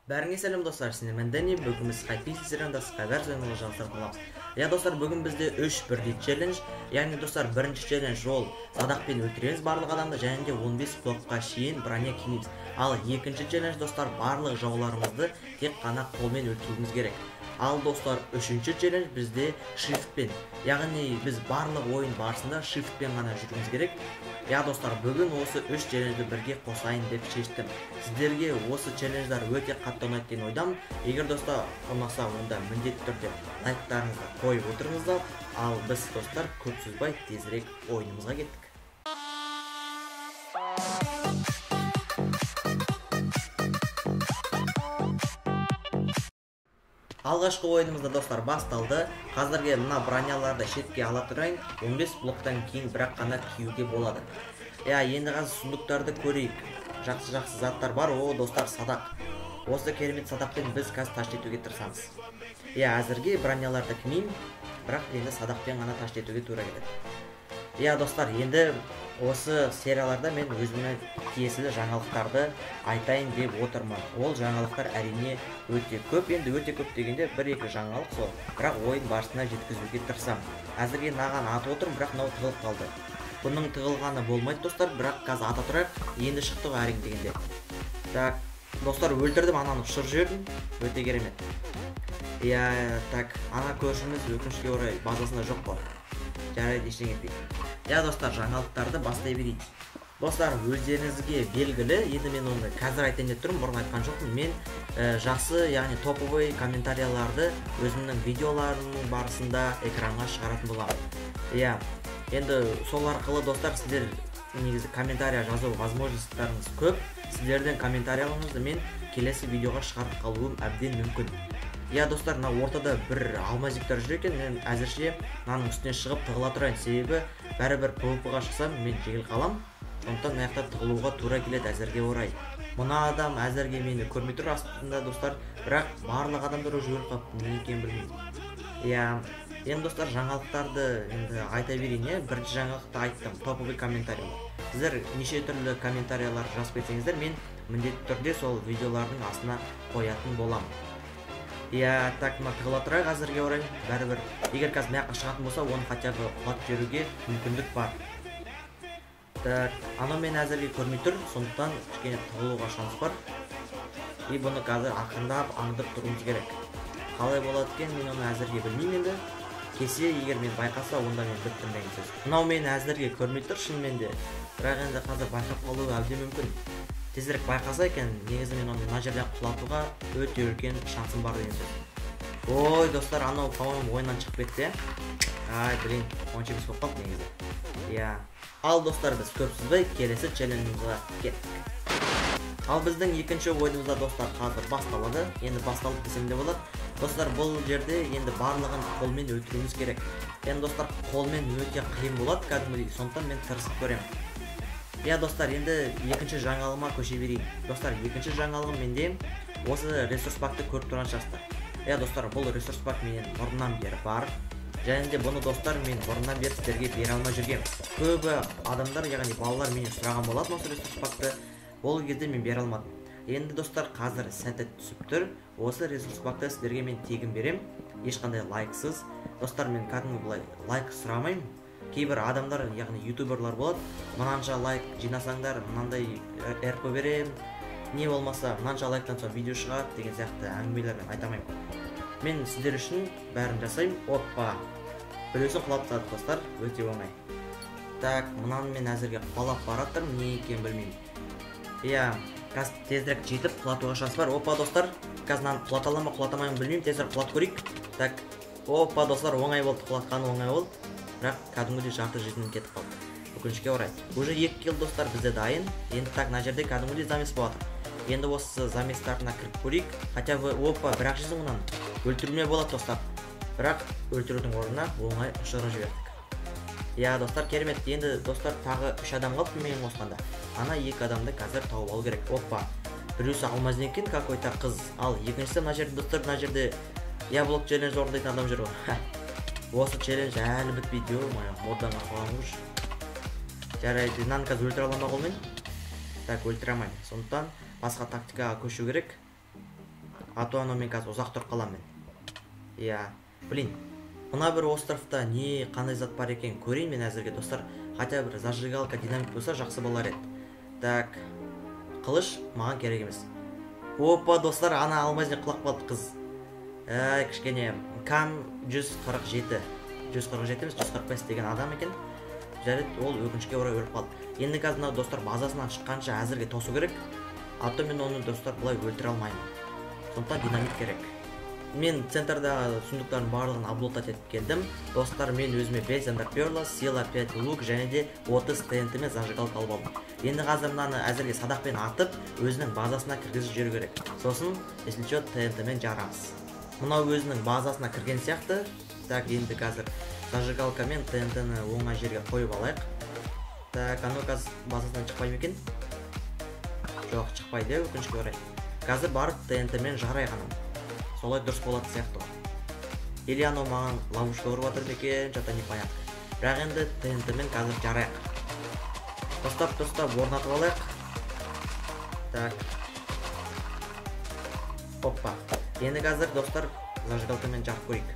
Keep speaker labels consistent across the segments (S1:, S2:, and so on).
S1: Бәріңе сәлем достар, сіздермен Дәни. Бүгін біз Skype сериясында Skywars ойынын жалғастырып аламыз. Достар, бүгін бізде 3 бірдей челлендж. Яғни достар, бірінші челлендж ол садақпен өлтіреміз барлық адамды, және де 15 блокқа шейін броня киеміз. Ал екінші челлендж достар, барлық жауларымызды тек қана қолмен өлтіруіміз керек. Ал достар, үшінші челлендж бізде shiftпен. Яғни біз барлық ойын барысында shiftпен ғана жүруіміз керек. Достар, бүгін осы 3 челленджді бірге қосайын деп шештім. Сіздерге осы челлендждар өте қатты ұнайды деген ойдамын. Егер достар ұнаса, онда міндетті түрде лайктарыңызды қойып отырыңыздар. Ал біз достар көп сөзбай тезірек ойынымызға кеттік. Алғашқы ойынымызда достар басталды. Қазірге мына броняларды шетке ала тұрайын. 15 блоктан кейін бірақ қана киюге болады. Енді қазір сундуктарды көрейік. Жақсы заттар бар. Достар, садақ. Осы керемет садақпен біз қазір ташт етуге тырысамыз. Әзірге броняларды кимеймін, бірақ енді садақпен ғана ташт етуге тура келеді. Достар, енді осы серияларда мен өзіме тиесілі жаңалықтарды айтайын деп отырмын. Ол жаңалықтар әрине өте көп. Енді өте көп дегенде 1-2 жаңалық сол. Бірақ ойын барысына жеткізуге тырысам. Әзірге наған атып отырмын, бірақ мынау тығылып қалды. Бұның тығылғаны болмайды достар, бірақ қазір ата тұрайық. Енді шықты ғой әрең дегенде. Так, достар, өлтірдім, ананы ұшырып жібердім. Өте керемет. Ана көршіміз өкінішке орай базасында жоқ қой. Жарайды, ештеңе етпейді. Достар, жаңалықтарды бастай берейік. Достар, өздеріңізге белгілі, енді мен оны қазір айтайын деп тұрмын, бұрын айтқан жоқпын. Мен жақсы, яғни топовый комментарияларды өзімнің видеоларының барысында экранға шығаратын боламын. Енді сол арқылы достар, сіздер негізі комментария жазу возможностьтарыңыз көп. Сіздердің комментарияларыңызды мен келесі видеоға шығарып қалуым әбден мүмкін. Достар, ортада бір алмазиктар жүр екен. Мен әзірше мынаның үстіне шығып тығыла тұрайын. Себебі бәрібір PvP-ға шықсам мен жеңіл қалам. Сондықтан мына тығылуға тура келеді әзірге орай. Мына адам әзірге мені көрмей тұр астында достар, бірақ барлық адамдар уже өліп қалыпты, не екенін білмеймін. Енді достар, жаңалықтарды енді айта берейін. Бірінші жаңалықты айттым, топовый комментариялар. Сіздер неше түрлі комментариялар жазып кетсеңіздер, мен міндетті түрде сол видеолардың астына қоятын боламын. Так, мына тығыла тұрайық әзірге орай. Бәрібір, егер қазір маяққа шығатын болса, оны хотя бы құлап жүруге мүмкіндік бар. Так, анау мен әзірге көрмей тұр, сондықтан кішкене тығылуға шанс бар. Бұны қазір ақырындап аңдып тұруымыз керек. Қалай болады екен, мен оны әзірге білмеймін енді. Кесе, егер мен байқаса, онда мен біттім деген сөз. Мынау мен әзірге көрмей тұр, шынымен де. Бірақ енді қазір байқап қалуы әбден мүмкін. Тезірек байқаса екен, негізі мен оны мына жерден құлатуға өте үлкен шансым бар деген сөз. Достар, анау по-моему ойыннан шығып кетті. Блин, онша емес болып қалды негізі. Ал достар, біз көп сызбай келесі челленджімізге кеттік. Ал біздің екінші ойынымызда достар қазір басталады. Енді басталып десем де болады. Достар, бұл жерде енді барлығын қолмен өлтіруіміз керек. Енді достар, қолмен өте қиын болады кәдімгідей, сондықтан мен тырысып көремін. Достар, енді екінші жаңалығыма көше берейін. Достар, екінші жаңалығым менде осы ресурс пакты көріп тұрған шығарсыздар. Достар, бұл ресурс пак менен бұрыннан бері бар. Және де бұны достар мен бұрыннан бері сіздерге бере алмай жүргем. Көбі адамдар, яғни балалар менен сұраған болады осы ресурс пакты. Ол кезде мен бере алмадым. Енді достар, қазір сәті түсіп тұр. Осы ресурс пакты сіздерге мен тегін берем. Ешқандай лайксыз. Достар, мен кәдімгі бұлай лайк сұрамаймын. Кейбір адамдар, яғни ютуберлар болады, мынанша лайк жинасаңдар, мынандай РП берем, не болмаса мынанша лайктан соң видео шығады деген сияқты әңгімелермен айтамаймын. Мен сіздер үшін бәрін жасаймын. Біреусін құлап тастадық достар, өте оңай. Так, мынаны мен әзірге құлап бараттырмын, не екенін білмеймін. Қазір тезірек жетіп құлатуға шанс бар. Достар, қазір мынаны құлата аламын, құлатамаймын білмеймін, тезірек құлат көрейік. Так, достар, оңай болды, құлатқаны оңай болды. Бірақ кәдімгідей жарты жетінен кетіп қалды. Өкінішке орай. Уже 2 килл достар бізде дайын. Енді так, мына жерде кәдімгідей замес болады. Енді осы заместарына кіріп көрейік. Хотя бы бірақ жезін мұнан өлтіруме болады достар. Бірақ өлтірудің орнына оңай ұшырып жібердік. Достар, керемет. Енді достар, тағы 3 адам қалыпты менің қосқанда. Ана 2 адамды қазір тауып алу керек. Біреусі алмазын екен, какой-то қыз. Ал екіншісі мына жерде достар, мына жерде блок челлендж орындайтын адам жүр ғой. Осы челлендж әлі бітпейді, моддан ақылған ұш. Жарайды, мынаны қазір өлтіре аламын қолмен. Так, өлтіре алмаймын. Сондықтан басқа тактикаға көшу керек. а то анау мен қазір ұзақ тұрып қаламын. Иә, блин, мына бір островта не қандай зат бар екен көрейін мен әзірге достар. Хотя бір зажигалка, динамит болса жақсы болар еді. Так, қылыш маған керек емес. Опа достар, ана алмазіне құлап қалды қыз. Кішкене кам 147 емес 145 деген адам екен. Жарайды, ол өкінішке орай өліп қалды. Енді қазір мына достар базасынан шыққанша әзірге тосу керек. А то мен оны достар бұлай өлтіре алмаймын. Сондықтан динамит керек. Мен центрдағы сундуктардың барлығын аблотать етіп келдім. Достар, мен өзіме 5 яндар перла, сила 5 лук және де 30 ТНТ мен зажигалка алып алдым. Енді қазір мынаны әзірге садақпен атып, өзінің базасына кіргізіп жіберу керек. Сосын, если что, ТНТ мен жарамыз. Мынау өзінің базасына кірген сияқты. Так, енді қазір зажигалка мен ТНТ-ні оңай жерге қойып алайық. Так, анау қазір базасынан шықпай ма екен? Жоқ, шықпайды, өкінішке орай. Қазір барып ТНТ мен жарайық анау. Солай дұрыс болады сияқты. Или анау маған ловушка ұрып жатыр ма екен, что-то непонятно. Бірақ енді ТНТ мен қазір жарайық. Достап орнатып алайық. Так. Оппа. Енді қазір достар зажигалка мен жарып көрейік.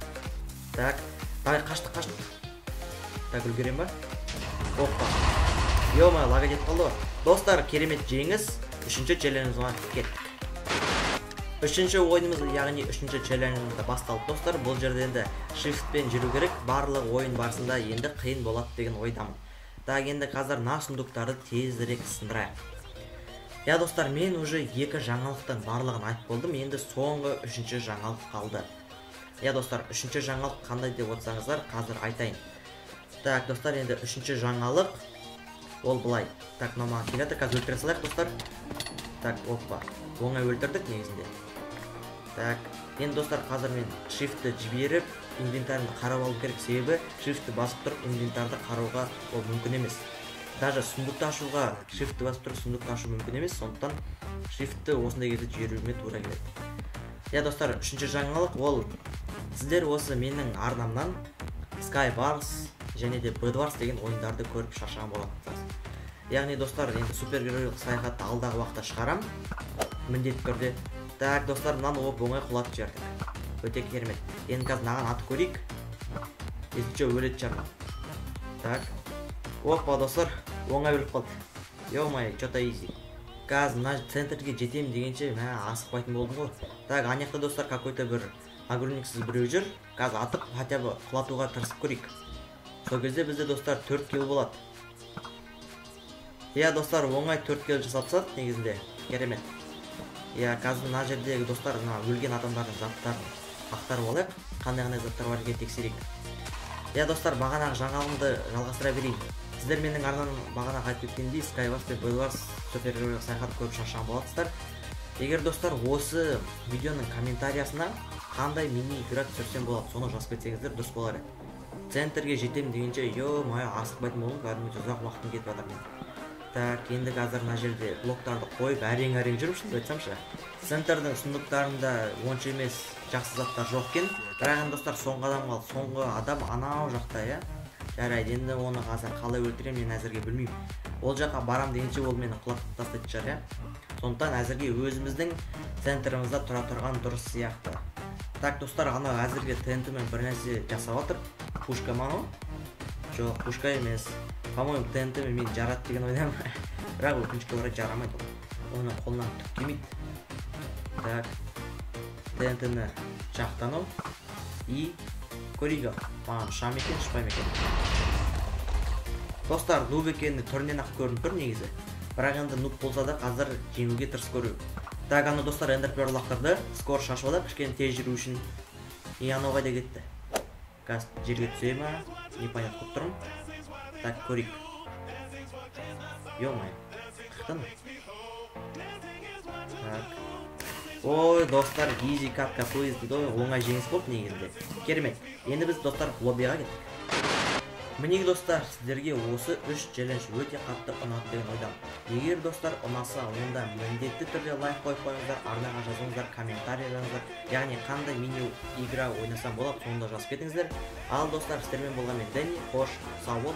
S1: Так, давай қаштық. Так, үлгерем ба? Оппа. Ё-ма, лага кетіп қалды. Достар, керемет жеңіс. 3-ші челленджімізге кеттік. 3-ші ойынымыз, яғни 3-ші челленджімізді басталды достар. Бұл жерде енді shiftпен жүру керек. Барлық ойын барысында енді қиын болады деген ойдамын. Так, енді қазір мына сундуктарды тезірек сындырайық. Я достар, мен уже 2 жаңалықтың барлығын айтып болдым. Енді соңғы 3-ші жаңалық қалды. Я достар, 3-ші жаңалық қандай деп отырсаңыздар, қазір айтайын. Так, достар, енді 3-ші жаңалық ол былай. Так, мына келеді, қазір өлтіре салайық достар. Так, оппа. Оңай өлтірдік негізінде. Так, енді достар, қазір мен shift'ті жіберіп, инвентарьны қарап алу керек, себебі shift'ті басып тұрып, инвентарды қарауға ол мүмкін емес. Даже сундукты ашуға shift'ті басып тұрып, сундукты ашу мүмкін емес, сондықтан shift'ті осындай кезде жіберуіме тура келеді. Я достар, 3-ші жаңалық ол сіздер осы менің арнамнан Skywars және де Bedwars деген ойындарды көріп шаршаған болатынсыз. Яғни достар, енді супергеройлық саяхатты алдағы уақытта шығарам. Міндетті түрде. Так, достар, мынаны оңай құлатып жібердік. Өте керемет. Енді қазір мынаған аты көрейік. Естіше өледі жарма. Так. Опа, достар, оңай өліп қалды. Ё-май, что-то изи. Қазір мына центрге жетем дегенше, асықпайтын болдым ғой. Так, анаяқта достар, какой-то бір огурниксіз біреу жүр. Қазір атып, хотя бы құлатуға тырысып көрейік. Сол кезде бізде достар 4 килл болады. Иә, достар, оңай 4 килл жасапсақ негізінде. Керемет. Иә, қазір мына жердегі достар, өлген адамдардың заттарын ақтарып алайық. Қандай заттар бар екенін тексерейік. Иә, достар, бағанағы жаңалығымды жалғастыра берейін. Сіздер менің арнамнан бағана айтып кеткендей, Skywars пен Bedwars супергеройлық саяхат көріп шаршаған болатсыздар. Егер достар осы видеоның комментариясына қандай мини-игра түсірсем болады, соны жазып кетсеңіздер дұрыс болар еді. Центрге жетем дегенше, ё-май, асықпайтын болдым, кәдімгі ұзақ уақытым кетіп жатыр мен. Так, енді қазір мына жерде блоктарды қойып әрең жүріп шынымды айтсамшы. Центрдің сундуктарында онша емес жақсы заттар жоқ екен. Бірақ достар, соңғы адам қалды. Соңғы адам анау жақта, иә. Жарайды, енді оны қазір қалай өлтірем мен әзірге білмеймін. Ол жаққа барам дегенше ол мені құлатып тастайтын шығар, иә. Сондықтан әзірге өзіміздің центрімізде тұра тұрған дұрыс сияқты. Так, достар, анау әзірге ТНТ-мен бір нәрсе жасап отыр. Пушка ма ол? Жоқ, пушка емес. По-моему, ТНТ-мен мен жарады деген ойдамын. Бірақ өкінішке орай жарамайды ол. Оның қолынан түк келмейді. Так, ТНТ-ні жақтанау. И көрейік, маған ұшам екен, ұшпайм екен. Достар, нуб екені түрінен ақ көрініп тұр негізі. Бірақ енді нуб болса да қазір жеңуге тырыс көру. Так, аны достар, эндерперлы лақтырды. Скор шашып алып, кішкене тез жүру үшін. И анау қайда кетті. Қазір жерге түсе ма? Непонятно қып тұрмын. Так, көрейік. Ё-май, қықтан. Так. Ой, достар, easy катка плейз дейді ғой, оңай жеңіс болды негізінде. Керемет. Енді біз достар лоббиға кеттік. Міне достар, сіздерге осы 3 челлендж өте қатты ұнады деген ойдамын. Егер достар ұнаса, онда міндетті түрде лайк қойып қойыңыздар, арнаға жазыңыздар, комментарий жазыңыздар. Яғни қандай мини игра ойнасам болады, соны да жазып кетіңіздер. Ал достар, сіздермен болған мен Дэнни, қош, сау бол.